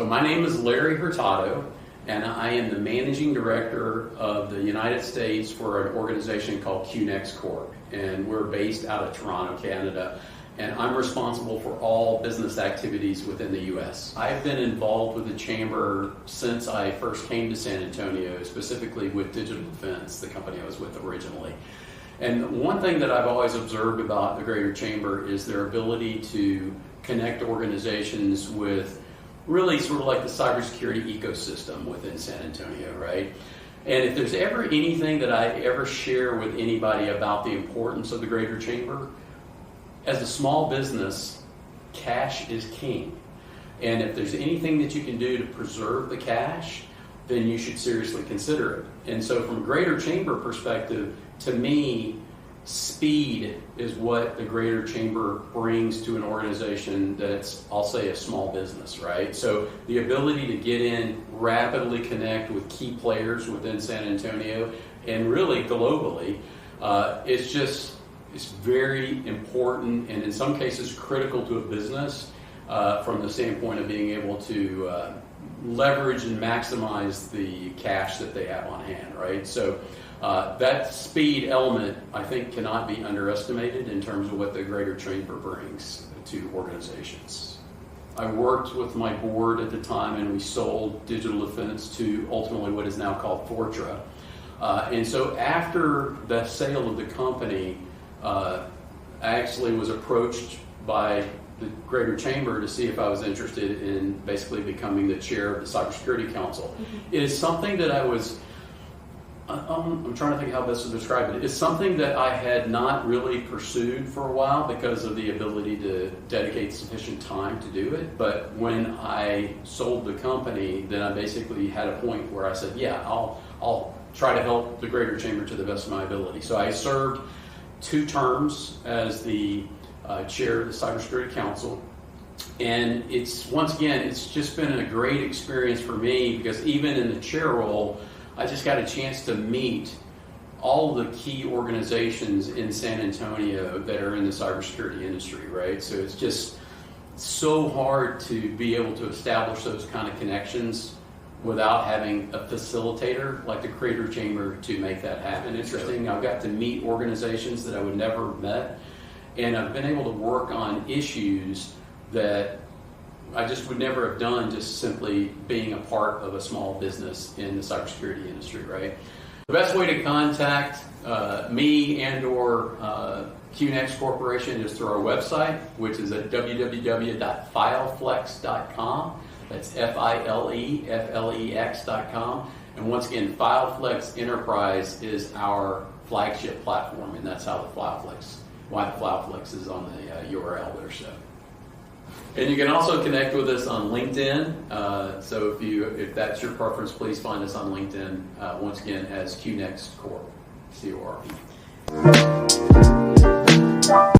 my name is Larry Hurtado, and I am the Managing Director of the United States for an organization called QNext Corp. And we're based out of Toronto, Canada. And I'm responsible for all business activities within the U.S. I've been involved with the Chamber since I first came to San Antonio, specifically with Digital Defense, the company I was with originally. And one thing that I've always observed about the Greater Chamber is their ability to connect organizations with really sort of like the cybersecurity ecosystem within San Antonio, right? And if there's ever anything that I ever share with anybody about the importance of the Greater Chamber, as a small business, cash is king. And if there's anything that you can do to preserve the cash, then you should seriously consider it. And so from a Greater Chamber perspective, to me, speed is what the Greater Chamber brings to an organization that's, I'll say, a small business, right? So the ability to get in, rapidly connect with key players within San Antonio and really globally, it's very important and in some cases critical to a business from the standpoint of being able to leverage and maximize the cash that they have on hand, right? So that speed element, I think, cannot be underestimated in terms of what the Greater Chamber brings to organizations. I worked with my board at the time and we sold Digital Defense to ultimately what is now called Fortra. And so after the sale of the company, I actually was approached by the Greater Chamber to see if I was interested in basically becoming the chair of the Cybersecurity Council. It is something that I'm trying to think how best to describe it. It's something that I had not really pursued for a while because of the ability to dedicate sufficient time to do it. But when I sold the company, then I basically had a point where I said, yeah, I'll try to help the Greater Chamber to the best of my ability. So I served 2 terms as the chair of the Cybersecurity Council. And once again, it's just been a great experience for me because even in the chair role, I just got a chance to meet all the key organizations in San Antonio that are in the cybersecurity industry, right? So it's just so hard to be able to establish those kind of connections without having a facilitator like the Greater Chamber to make that happen. Interesting, I've got to meet organizations that I would never have met, and I've been able to work on issues that I just would never have done just simply being a part of a small business in the cybersecurity industry, right? The best way to contact me and or QNext Corporation is through our website, which is at www.fileflex.com. That's FILEFLEX.com. And once again, FileFlex Enterprise is our flagship platform, and that's how why the FileFlex is on the URL there. So. And you can also connect with us on LinkedIn. So if that's your preference, please find us on LinkedIn, once again, as QNext Corp, C-O-R-P.